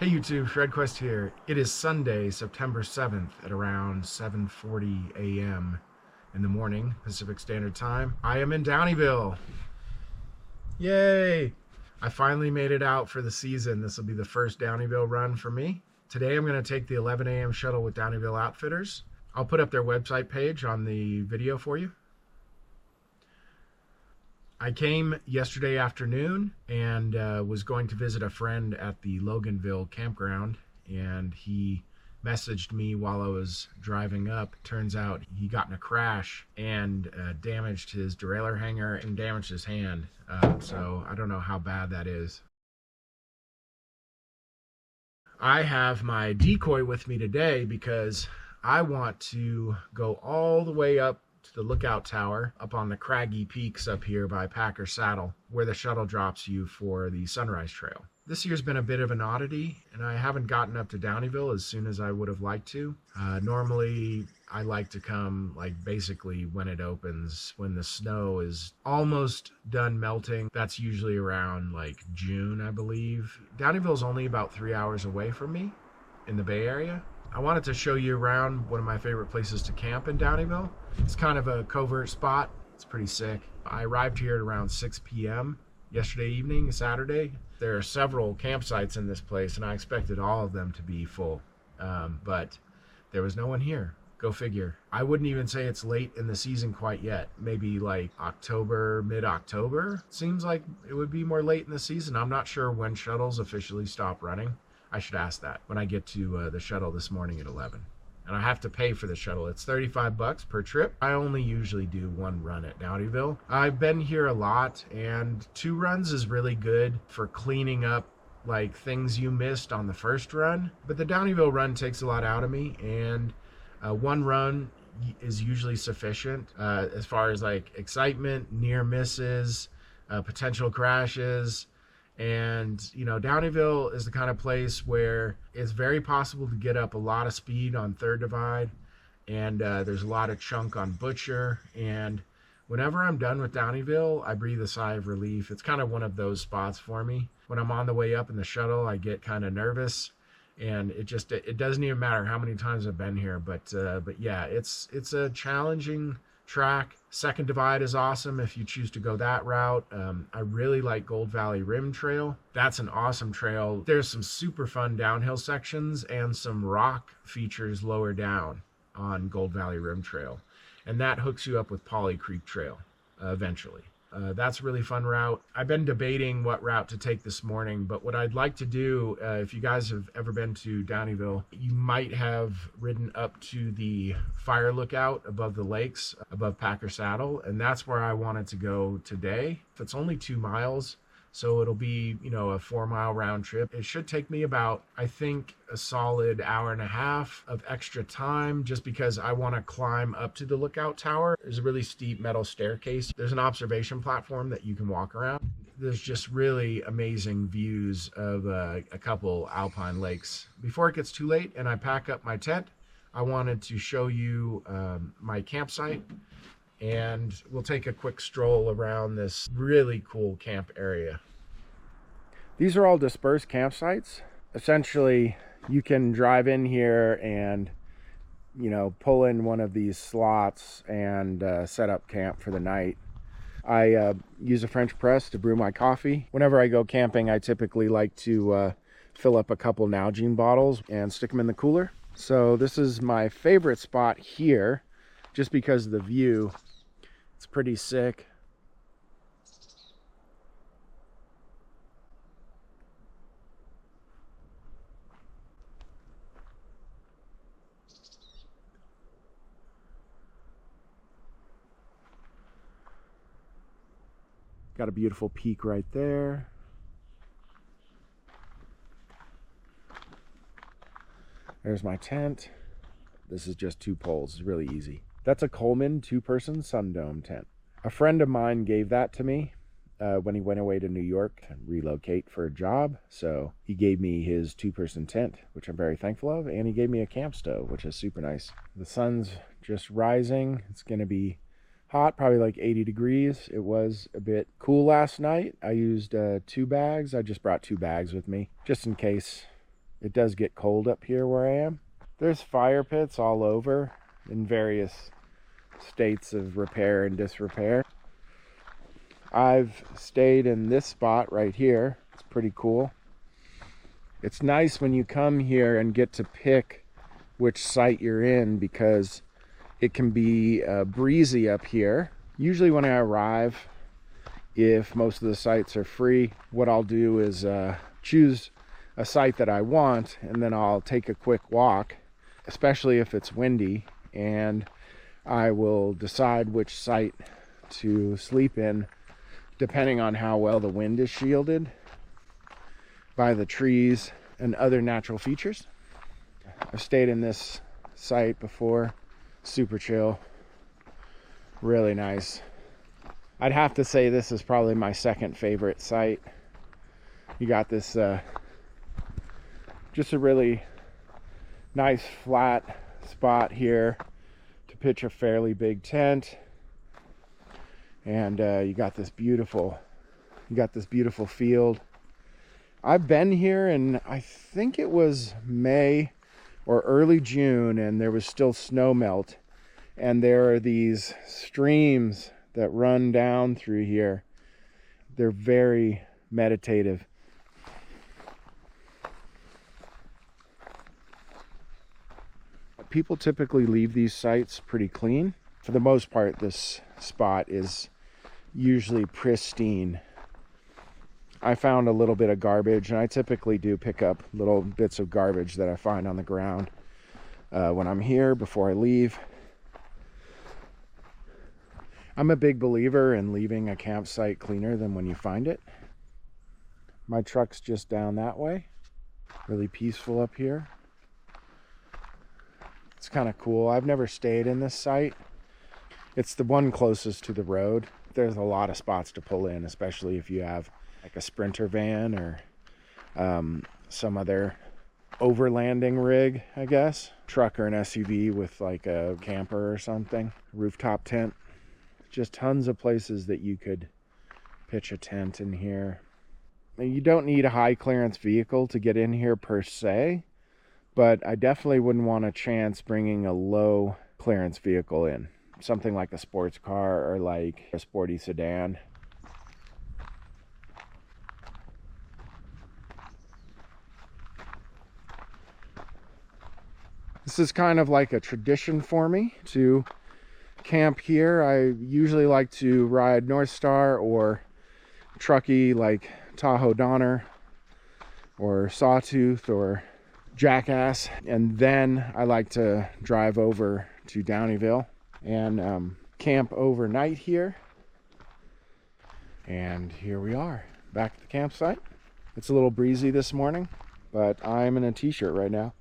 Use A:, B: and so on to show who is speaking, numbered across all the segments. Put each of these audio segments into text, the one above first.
A: Hey YouTube, shredquest here. It is Sunday, September 7th at around 7:40 a.m. in the morning, Pacific Standard Time. I am in Downieville. Yay! I finally made it out for the season. This will be the first Downieville run for me. Today I'm going to take the 11 a.m. shuttle with Downieville Outfitters. I'll put up their website page on the video for you. I came yesterday afternoon and was going to visit a friend at the Loganville campground, and he messaged me while I was driving up. Turns out he got in a crash and damaged his derailleur hanger and damaged his hand. So I don't know how bad that is. I have my decoy with me today because I want to go all the way up to the lookout tower up on the craggy peaks up here by Packer Saddle, where the shuttle drops you for the Sunrise Trail. This year's been a bit of an oddity, and I haven't gotten up to Downieville as soon as I would have liked to. Normally, I like to come basically when it opens, when the snow is almost done melting. That's usually around June, I believe. Downieville's only about 3 hours away from me in the Bay Area. I wanted to show you around one of my favorite places to camp in Downieville. It's kind of a covert spot. It's pretty sick. I arrived here at around 6 p.m. yesterday evening, Saturday. There are several campsites in this place, and I expected all of them to be full. But there was no one here. Go figure. I wouldn't even say it's late in the season quite yet. Maybe October, mid-October. Seems like it would be more late in the season. I'm not sure when shuttles officially stop running. I should ask that when I get to the shuttle this morning at 11. And I have to pay for the shuttle. It's $35 per trip. I only usually do one run at Downieville. I've been here a lot, and 2 runs is really good for cleaning up things you missed on the first run. But the Downieville run takes a lot out of me, and 1 run is usually sufficient as far as excitement, near misses, potential crashes. And Downieville is the kind of place where it's very possible to get up a lot of speed on Third Divide, and there's a lot of chunk on Butcher. And whenever I'm done with Downieville, I breathe a sigh of relief. It's kind of one of those spots for me. When I'm on the way up in the shuttle, I get kind of nervous, and it doesn't even matter how many times I've been here. But yeah, it's a challenging track. Second Divide is awesome if you choose to go that route. I really like Gold Valley Rim Trail. That's an awesome trail. There's some super fun downhill sections and some rock features lower down on Gold Valley Rim Trail, and that hooks you up with Polly Creek Trail eventually. That's a really fun route. I've been debating what route to take this morning, but what I'd like to do, if you guys have ever been to Downieville, you might have ridden up to the fire lookout above the lakes, above Packer Saddle, and that's where I wanted to go today. It's only 2 miles, so it'll be, a 4-mile round trip. It should take me about, I think, a solid hour and a half of extra time, just because I want to climb up to the lookout tower. There's a really steep metal staircase. There's an observation platform that you can walk around. There's just really amazing views of a couple alpine lakes. Before it gets too late and I pack up my tent, I wanted to show you my campsite, and we'll take a quick stroll around this really cool camp area. These are all dispersed campsites. Essentially, you can drive in here and pull in one of these slots and set up camp for the night. I use a French press to brew my coffee. Whenever I go camping, I typically like to fill up a couple Nalgene bottles and stick them in the cooler. So this is my favorite spot here, just because of the view. It's pretty sick. Got a beautiful peak right there. There's my tent. This is just 2 poles. It's really easy. That's a Coleman 2-person Sundome tent. A friend of mine gave that to me when he went away to New York to relocate for a job. So he gave me his 2-person tent, which I'm very thankful of, and he gave me a camp stove, which is super nice. The sun's just rising. It's going to be hot, probably 80 degrees. It was a bit cool last night. I used 2 bags. I just brought 2 bags with me just in case It does get cold up here where I am. There's fire pits all over in various states of repair and disrepair. I've stayed in this spot right here. It's pretty cool. It's nice when you come here and get to pick which site you're in, because it can be breezy up here. Usually when I arrive, if most of the sites are free, what I'll do is choose a site that I want, and then I'll take a quick walk, especially if it's windy, and I will decide which site to sleep in depending on how well the wind is shielded by the trees and other natural features. I've stayed in this site before. Super chill, really nice. I'd have to say this is probably my second favorite site. You got this just a really nice flat spot here to pitch a fairly big tent, and you got this beautiful field. I've been here, and I think it was May or early June, and there was still snow melt, and there are these streams that run down through here. They're very meditative. People typically leave these sites pretty clean. For the most part, this spot is usually pristine. I found a little bit of garbage, and I typically do pick up little bits of garbage that I find on the ground when I'm here before I leave. I'm a big believer in leaving a campsite cleaner than when you find it. My truck's just down that way. Really peaceful up here. It's kind of cool. I've never stayed in this site. It's the one closest to the road. There's a lot of spots to pull in, especially if you have like a Sprinter van or some other overlanding rig, I guess. Truck or an SUV with like a camper or something. Rooftop tent. Just tons of places that you could pitch a tent in here. You don't need a high clearance vehicle to get in here per se, but I definitely wouldn't want a chance bringing a low clearance vehicle in. Something like a sports car or like a sporty sedan. This is kind of like a tradition for me to camp here. I usually like to ride North Star or Truckee like Tahoe Donner or Sawtooth or Jackass, and then I like to drive over to Downieville and camp overnight here. And here we are, back at the campsite. It's a little breezy this morning, but I'm in a t-shirt right now.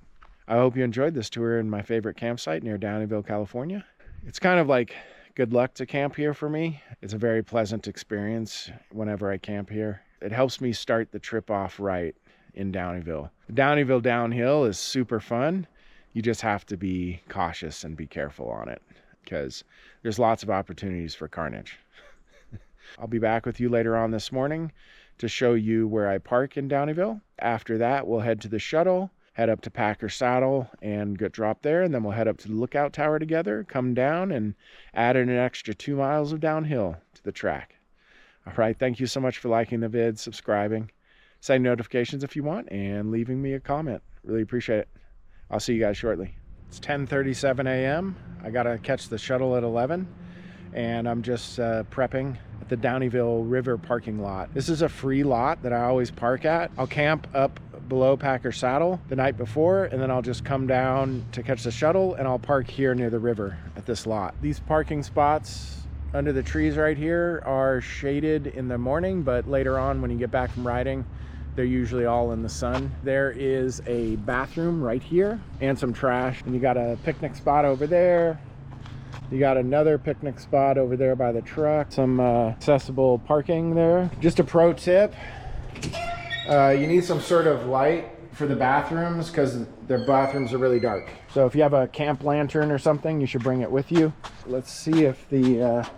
A: I hope you enjoyed this tour in my favorite campsite near Downieville, California. It's kind of like good luck to camp here for me. It's a very pleasant experience whenever I camp here. It helps me start the trip off right in Downieville. The Downieville downhill is super fun. You just have to be cautious and be careful on it because there's lots of opportunities for carnage. I'll be back with you later on this morning to show you where I park in Downieville. After that, we'll head to the shuttle, head up to Packer Saddle and get dropped there, and then we'll head up to the lookout tower together, come down and add in an extra 2 miles of downhill to the track. All right, thank you so much for liking the vid, subscribing, setting notifications if you want, and leaving me a comment. Really appreciate it. I'll see you guys shortly. It's 10:37 a.m. I gotta catch the shuttle at 11, and I'm just prepping at the Downieville River parking lot. This is a free lot that I always park at. I'll camp up below Packer Saddle the night before, and then I'll just come down to catch the shuttle, and I'll park here near the river at this lot. These parking spots under the trees right here are shaded in the morning, but later on when you get back from riding, they're usually all in the sun. There is a bathroom right here and some trash, and you got a picnic spot over there. You got another picnic spot over there by the truck. Some accessible parking there. Just a pro tip, you need some sort of light for the bathrooms because their bathrooms are really dark. So if you have a camp lantern or something, you should bring it with you. Let's see if the,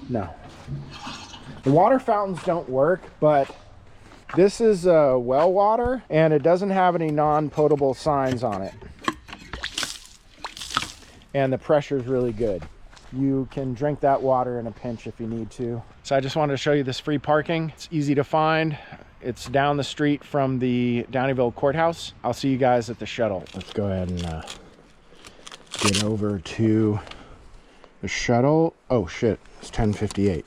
A: no. The water fountains don't work, but This is well water, and it doesn't have any non-potable signs on it. And the pressure is really good. You can drink that water in a pinch if you need to. So I just wanted to show you this free parking. It's easy to find. It's down the street from the Downieville courthouse. I'll see you guys at the shuttle. Let's go ahead and get over to the shuttle. Oh shit, it's 10:58.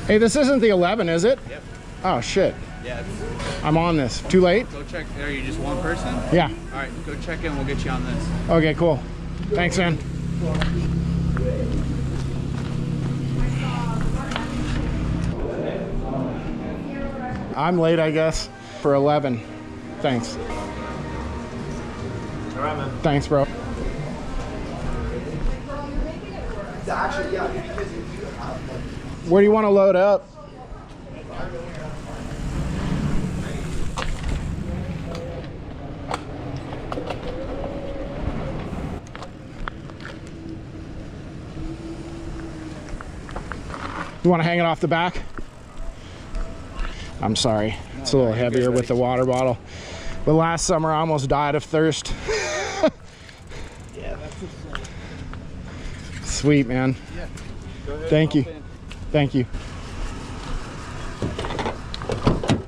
A: Hey, this isn't the 11, is it?
B: Yep.
A: Oh, shit.
B: Yeah.
A: I'm on this. Too late?
B: Go check. Are you just one person?
A: Yeah.
B: All right, go check in. We'll get you on this.
A: Okay, cool. Thanks, man. I'm late, I guess, for 11. Thanks.
B: All right, man.
A: Thanks, bro. Where do you want to load up? You want to hang it off the back? I'm sorry. It's a little heavier with the water bottle. But last summer I almost died of thirst.
B: Yeah, that's a
A: Sweet, man.
B: Yeah. Go ahead.
A: Thank you. Thank you.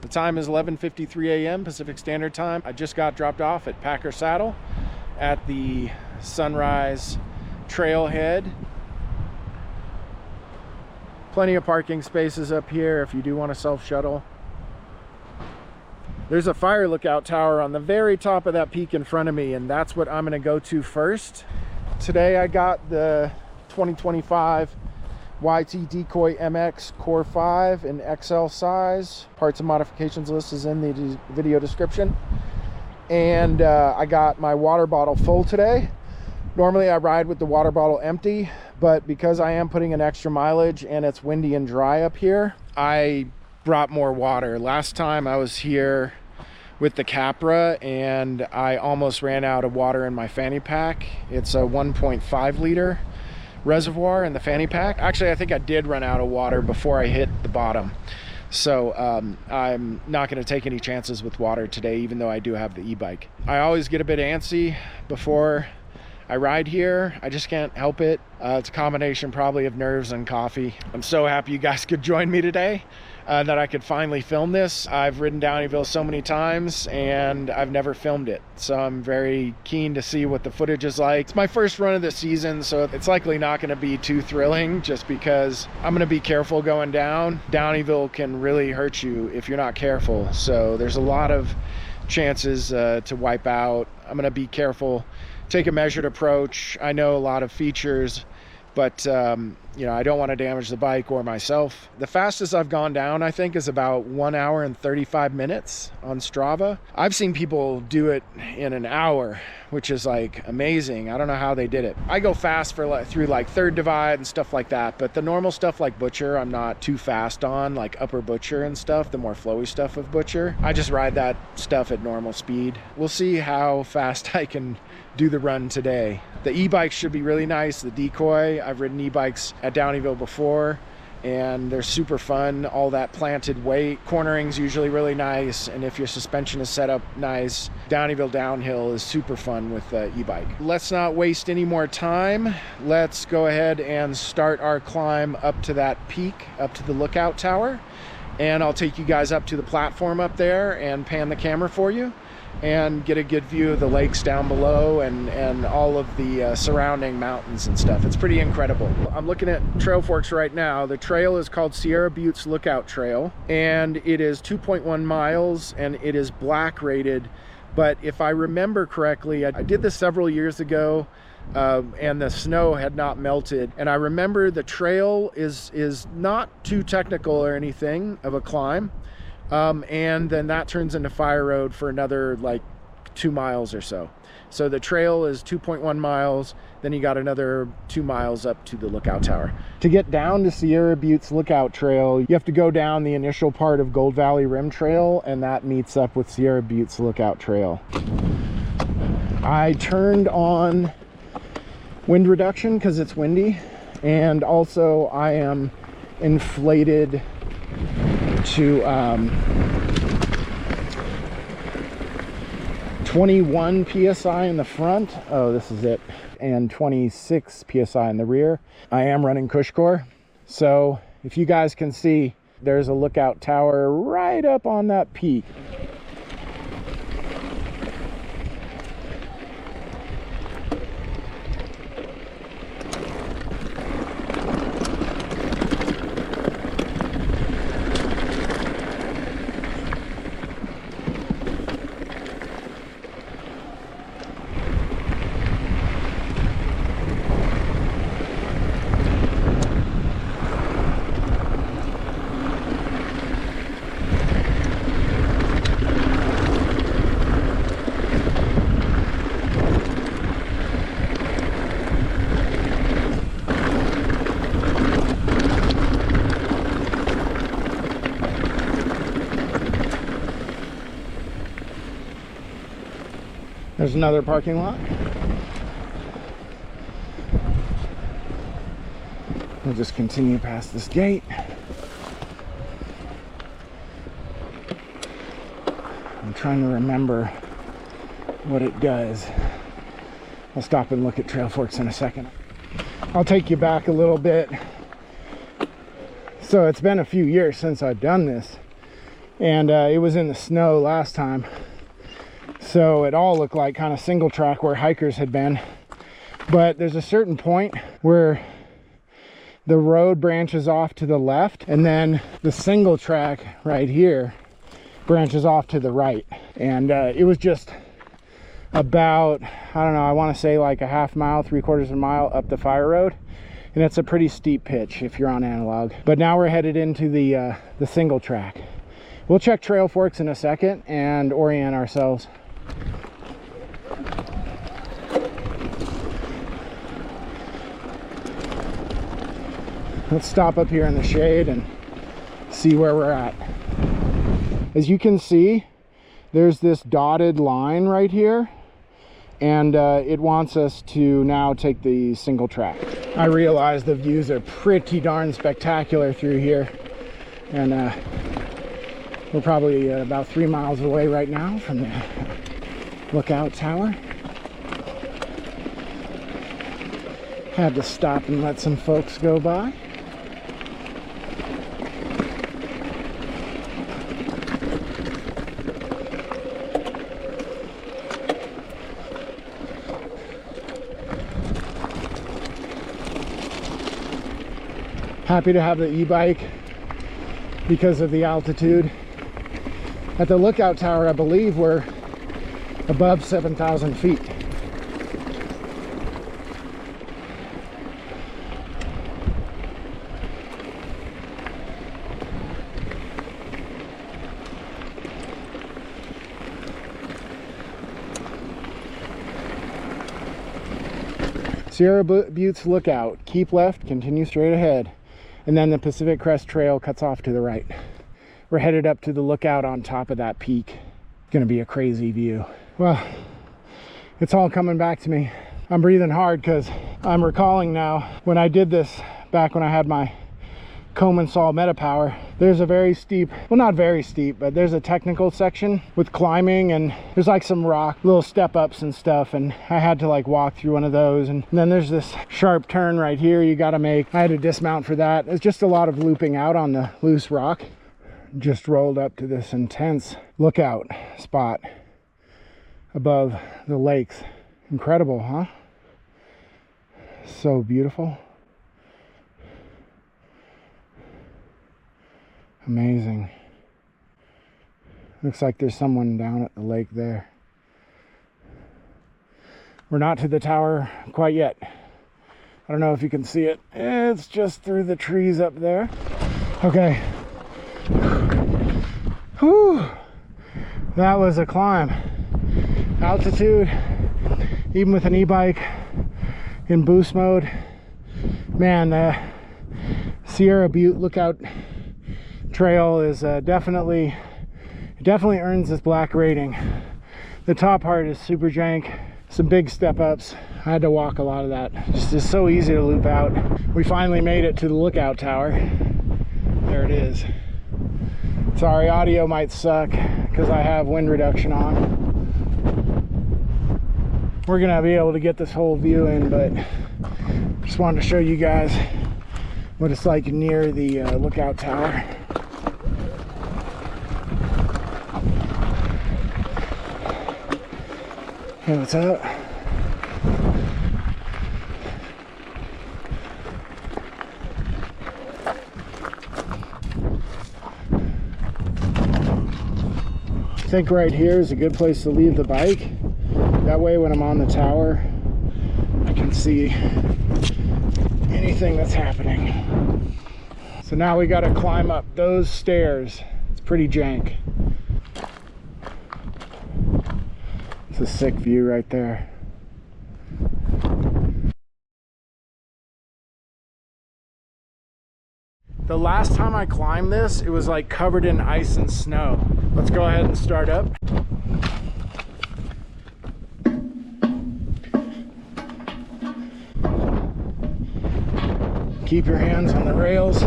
A: The time is 11:53 a.m. Pacific Standard Time. I just got dropped off at Packer Saddle at the Sunrise Trailhead. Plenty of parking spaces up here if you do want to self-shuttle. There's a fire lookout tower on the very top of that peak in front of me, and that's what I'm going to go to first. Today I got the 2025 YT Decoy MX Core 5 in XL size. Parts and modifications list is in the video description. And I got my water bottle full today. Normally I ride with the water bottle empty, but because I am putting in extra mileage and it's windy and dry up here, I brought more water. Last time I was here with the Capra and I almost ran out of water in my fanny pack. It's a 1.5 liter reservoir in the fanny pack. Actually, I think I did run out of water before I hit the bottom. So I'm not going to take any chances with water today, even though I do have the e-bike. I always get a bit antsy before I ride here. I just can't help it. It's a combination probably of nerves and coffee. I'm so happy you guys could join me today, that I could finally film this. I've ridden Downieville so many times and I've never filmed it. So I'm very keen to see what the footage is like. It's my first run of the season, so it's likely not going to be too thrilling just because I'm going to be careful going down. Downieville can really hurt you if you're not careful. So there's a lot of chances to wipe out. I'm going to be careful, take a measured approach. I know a lot of features, but you know, I don't want to damage the bike or myself. The fastest I've gone down, I think, is about 1 hour and 35 minutes on Strava. I've seen people do it in an hour, which is like amazing. I don't know how they did it. I go fast for through like Third Divide and stuff like that, but the normal stuff like Butcher, I'm not too fast on, like Upper Butcher and stuff, the more flowy stuff of Butcher. I just ride that stuff at normal speed. We'll see how fast I can do the run today. The e-bike should be really nice. The Decoy, I've ridden e-bikes at Downieville before and they're super fun. All that planted weight, cornering's usually really nice, and if your suspension is set up nice, Downieville downhill is super fun with the e-bike. Let's not waste any more time. Let's go ahead and start our climb up to that peak, up to the lookout tower, and I'll take you guys up to the platform up there and pan the camera for you. and get a good view of the lakes down below and all of the surrounding mountains and stuff. It's pretty incredible. I'm looking at Trail Forks right now. The trail is called Sierra Buttes Lookout Trail, and it is 2.1 miles, and it is black rated. But if I remember correctly, I did this several years ago, and the snow had not melted. And I remember the trail is not too technical or anything of a climb. And then that turns into fire road for another like 2 miles or so. So the trail is 2.1 miles. Then you got another 2 miles up to the lookout tower. To get down to Sierra Buttes Lookout Trail, you have to go down the initial part of Gold Valley Rim Trail, and that meets up with Sierra Buttes Lookout Trail. I turned on wind reduction because it's windy, and also I am inflated to 21 psi in the front. Oh, this is it. And 26 psi in the rear. I am running Cushcore, so if you guys can see, there's a lookout tower right up on that peak. There's another parking lot. We'll just continue past this gate. I'm trying to remember what it does. I'll stop and look at Trail Forks in a second. I'll take you back a little bit. So it's been a few years since I've done this, and it was in the snow last time. So it all looked like kind of single track where hikers had been. But there's a certain point where the road branches off to the left, and then the single track right here branches off to the right. And it was just about, I don't know, I want to say like a half mile, 3/4 of a mile up the fire road. And it's a pretty steep pitch if you're on analog. But now we're headed into the single track. We'll check Trail Forks in a second and orient ourselves. Let's stop up here in the shade and see where we're at. As you can see, there's this dotted line right here, and it wants us to now take the single track. I realize the views are pretty darn spectacular through here, and we're probably about 3 miles away right now from the lookout tower. Had to stop and let some folks go by. Happy to have the e-bike because of the altitude. At the lookout tower, I believe we're above 7,000 feet. Sierra Buttes Lookout. Keep left, continue straight ahead. And then the Pacific Crest Trail cuts off to the right. We're headed up to the lookout on top of that peak. It's gonna be a crazy view. Well, it's all coming back to me. I'm breathing hard because I'm recalling now when I did this back when I had my Coleman Saw Metapower. There's a very steep, well, not very steep, but there's a technical section with climbing, and there's like some rock, little step ups and stuff, and I had to like walk through one of those. And then there's this sharp turn right here you got to make. I had to dismount for that. It's just a lot of looping out on the loose rock. Just rolled up to this intense lookout spot. above the lakes. Incredible, huh? So beautiful. Amazing. Looks like there's someone down at the lake there. We're not to the tower quite yet. I don't know if you can see it. It's just through the trees up there. Okay. Whew. That was a climb. Altitude, even with an e-bike in boost mode. Man, the Sierra Butte Lookout Trail is definitely earns this black rating. The top part is super jank. Some big step ups. I had to walk a lot of that. Just so easy to loop out. We finally made it to the lookout tower. There it is. Sorry, audio might suck because I have wind reduction on. We're gonna be able to get this whole view in, but just wanted to show you guys what it's like near the lookout tower. Hey, what's up? I think right here is a good place to leave the bike. That way when I'm on the tower, I can see anything that's happening. So now we gotta climb up those stairs. It's pretty jank. It's a sick view right there. The last time I climbed this, it was like covered in ice and snow. Let's go ahead and start up. Keep your hands on the rails.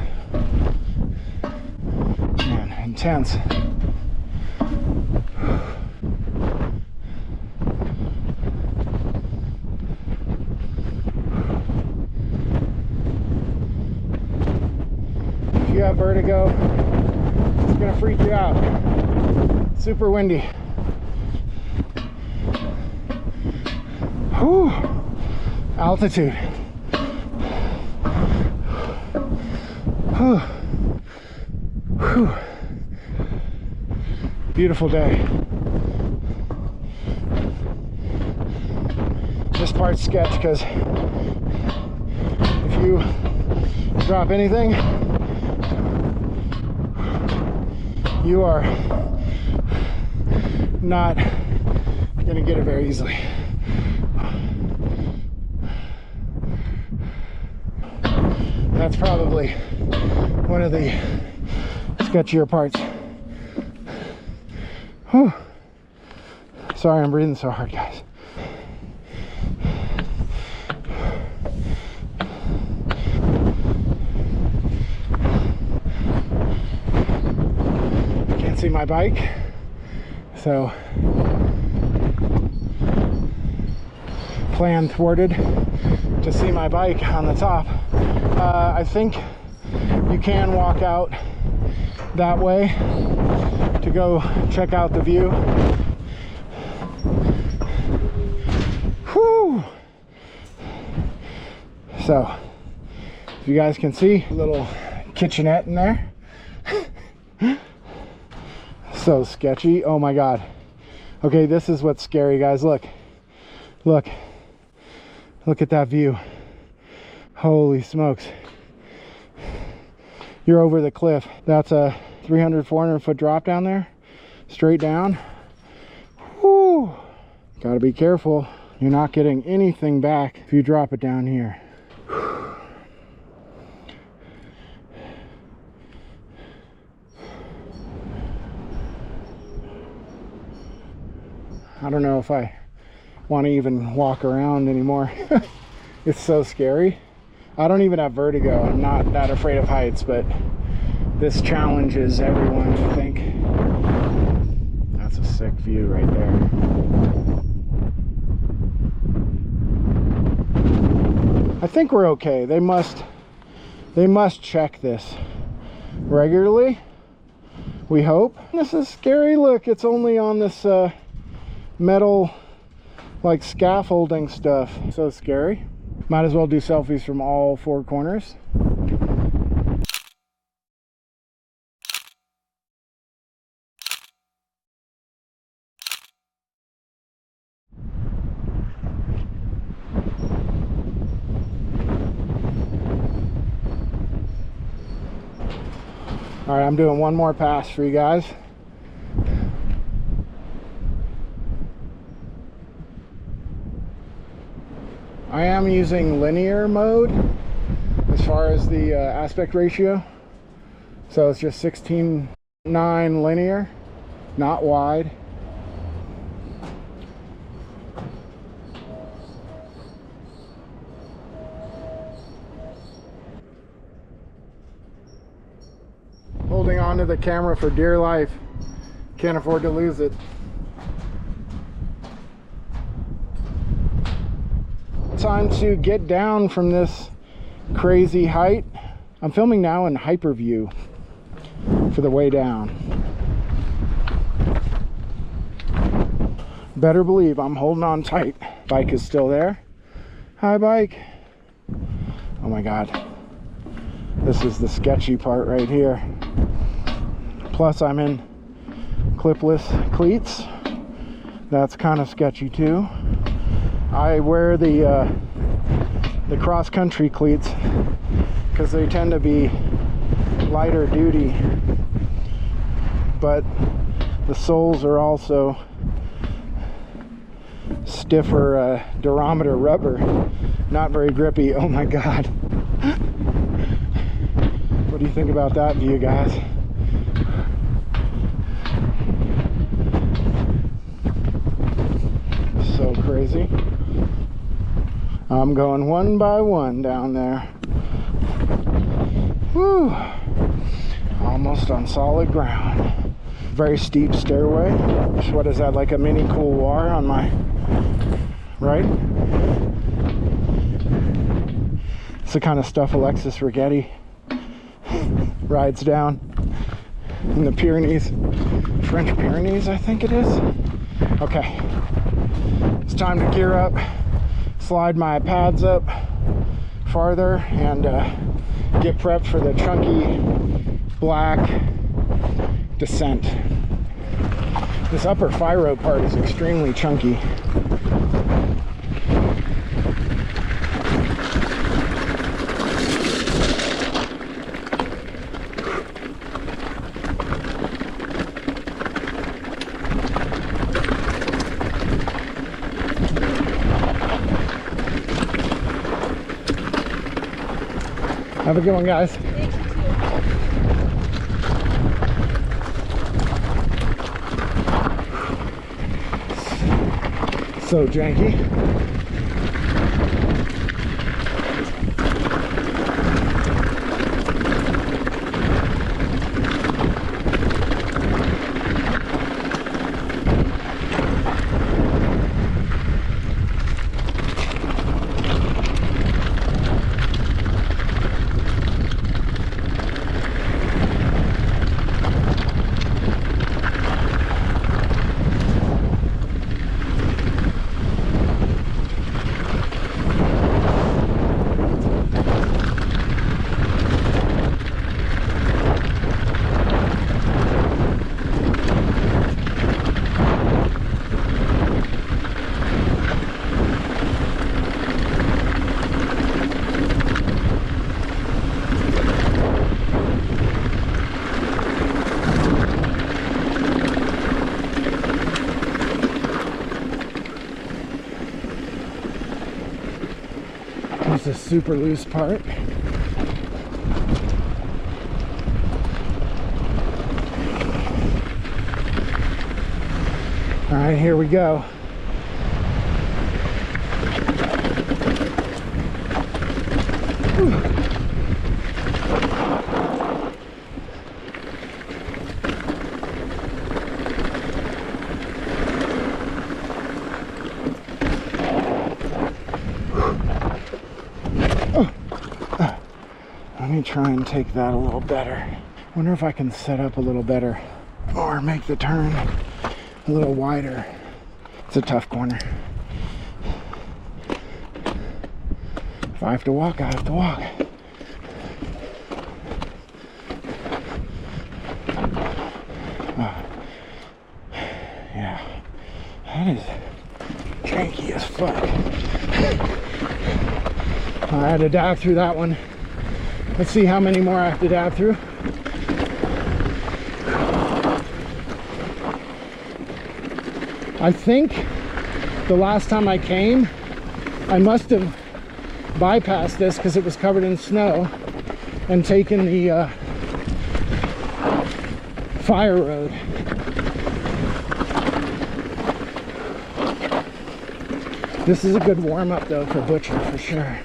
A: Man, intense. If you have vertigo, it's gonna freak you out. Super windy. Whew. Altitude. Whew. Whew. Beautiful day. This part's sketch because if you drop anything, you are not gonna get it very easily. That's probably one of the sketchier parts. Whew. Sorry I'm breathing so hard, guys. Can't see my bike, so plan thwarted to see my bike on the top. I think you can walk out that way to go check out the view. Whew. So, if you guys can see, a little kitchenette in there. So sketchy. Oh my god. Okay, this is what's scary, guys. Look at that view. Holy smokes. You're over the cliff. That's a 300-400 foot drop down there, straight down. Whew. Gotta be careful. You're not getting anything back if you drop it down here. I don't know if I want to even walk around anymore. It's so scary. I don't even have vertigo. I'm not that afraid of heights, but this challenges everyone, I think. That's a sick view right there. I think we're okay. They must check this regularly. We hope. This is scary. Look, it's only on this metal like scaffolding stuff. So scary. Might as well do selfies from all four corners. All right, I'm doing one more pass for you guys. I am using linear mode as far as the aspect ratio. So it's just 16:9 linear, not wide. Holding on to the camera for dear life. Can't afford to lose it. Time to get down from this crazy height. I'm filming now in hyper view for the way down. Better believe I'm holding on tight. Bike is still there. Hi, bike. Oh my God. This is the sketchy part right here. Plus I'm in clipless cleats. That's kind of sketchy too. I wear the cross-country cleats because they tend to be lighter duty, but the soles are also stiffer durometer rubber, not very grippy. Oh my God. What do you think about that view, guys? So crazy. I'm going one by one down there. Whew. Almost on solid ground. Very steep stairway. What is that, like a mini couloir on my right? It's the kind of stuff Alexis Rigetti rides down in the Pyrenees. French Pyrenees, I think it is. Okay. It's time to gear up, slide my pads up farther, and get prepped for the chunky black descent. This upper Firo part is extremely chunky. Have a good one, guys. So janky. There's a super loose part. All right, here we go. Let me try and take that a little better. Wonder if I can set up a little better or make the turn a little wider.
C: It's a tough corner. If I have to walk, I have to walk. Yeah, that is janky as fuck. I had to dive through that one. Let's see how many more I have to dive through. I think the last time I came, I must have bypassed this because it was covered in snow and taken the fire road. This is a good warm-up though for Butcher for sure.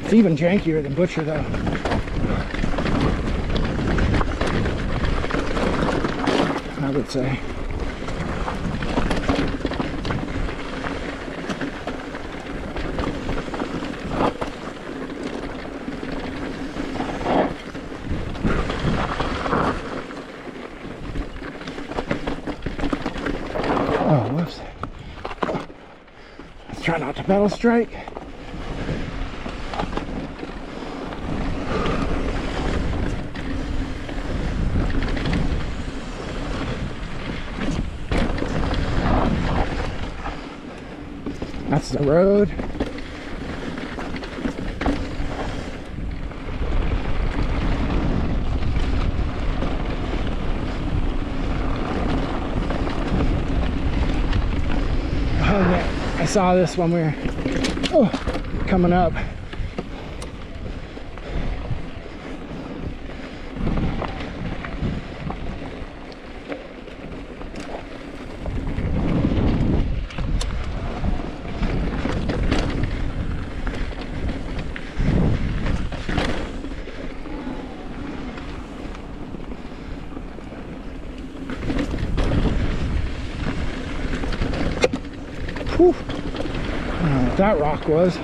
C: It's even jankier than Butcher though. I would say. Oh, whoops. Let's try not to pedal strike. That's the road. Oh yeah, I saw this when we were coming up. Whew. I don't know what that rock was.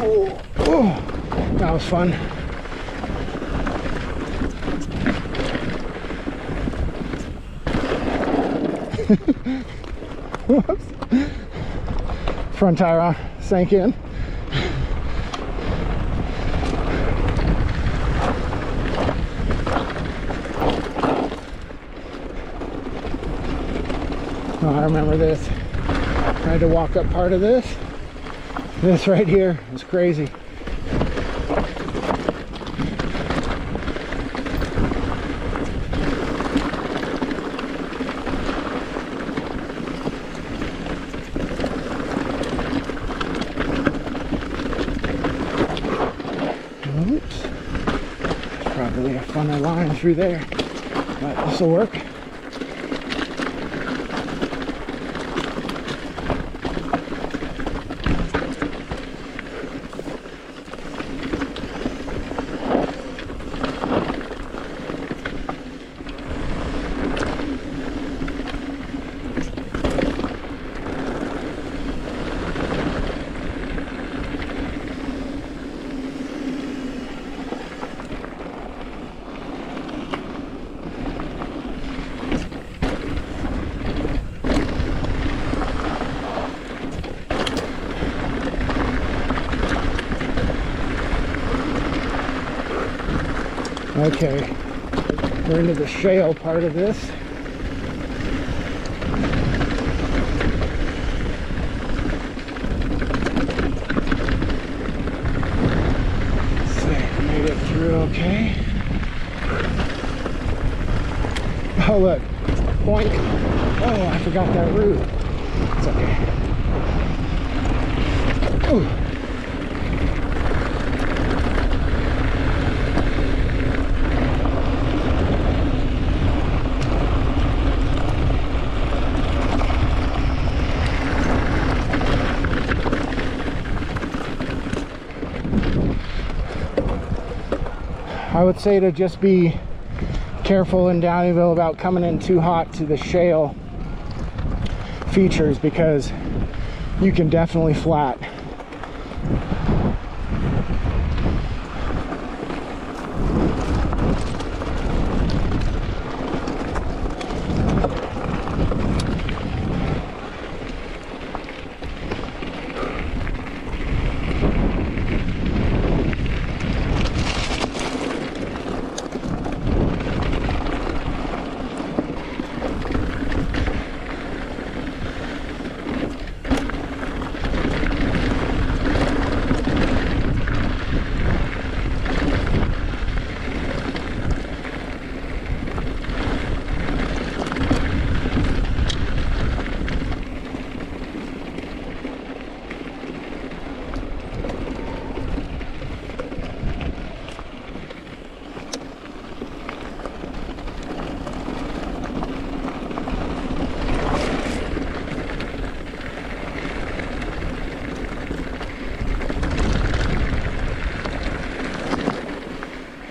C: Oh, that was fun. Whoops. Front tire sank in. Oh, I remember this. I had to walk up part of this. This right here is crazy. Oops. There's probably a funner line through there, but this will work. Okay, we're into the shale part of this. Let's see, made it through okay. Oh look, boink. Oh, I forgot that route. It's okay. Whew. I would say to just be careful in Downieville about coming in too hot to the shale features, because you can definitely flat.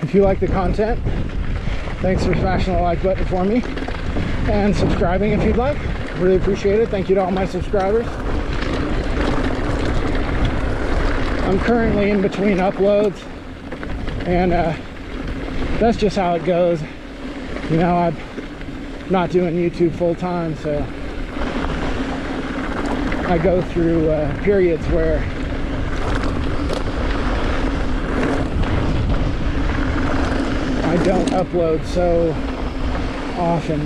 C: If you like the content, thanks for smashing the like button for me and subscribing if you'd like. Really appreciate it. Thank you to all my subscribers. I'm currently in between uploads, and that's just how it goes. You know, I'm not doing YouTube full time, so I go through periods where I don't upload so often.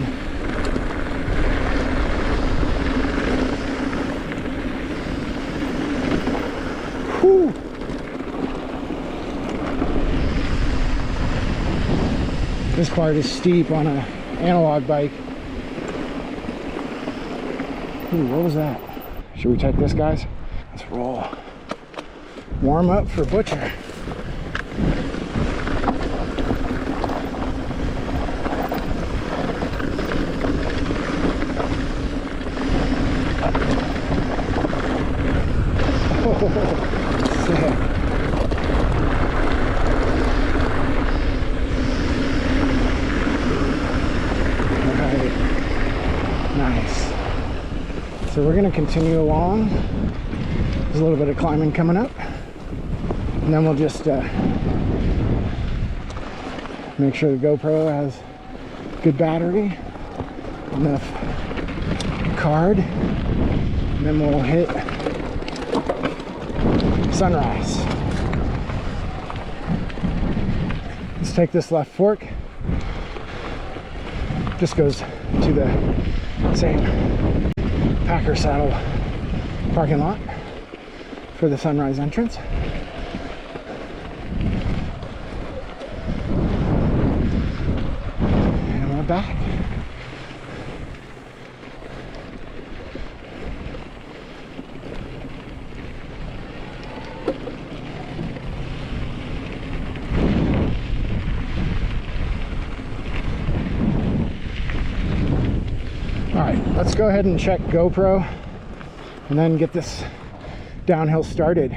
C: Whew. This part is steep on an analog bike. Ooh, what was that? Should we take this, guys? Let's roll. Warm up for Butcher. Sick. Alright. Nice. So we're going to continue along. There's a little bit of climbing coming up. And then we'll just make sure the GoPro has good battery, enough card, and then we'll hit sunrise. Let's take this left fork. This goes to the same Packer Saddle parking lot for the sunrise entrance. And we're back. Alright, let's go ahead and check GoPro and then get this downhill started.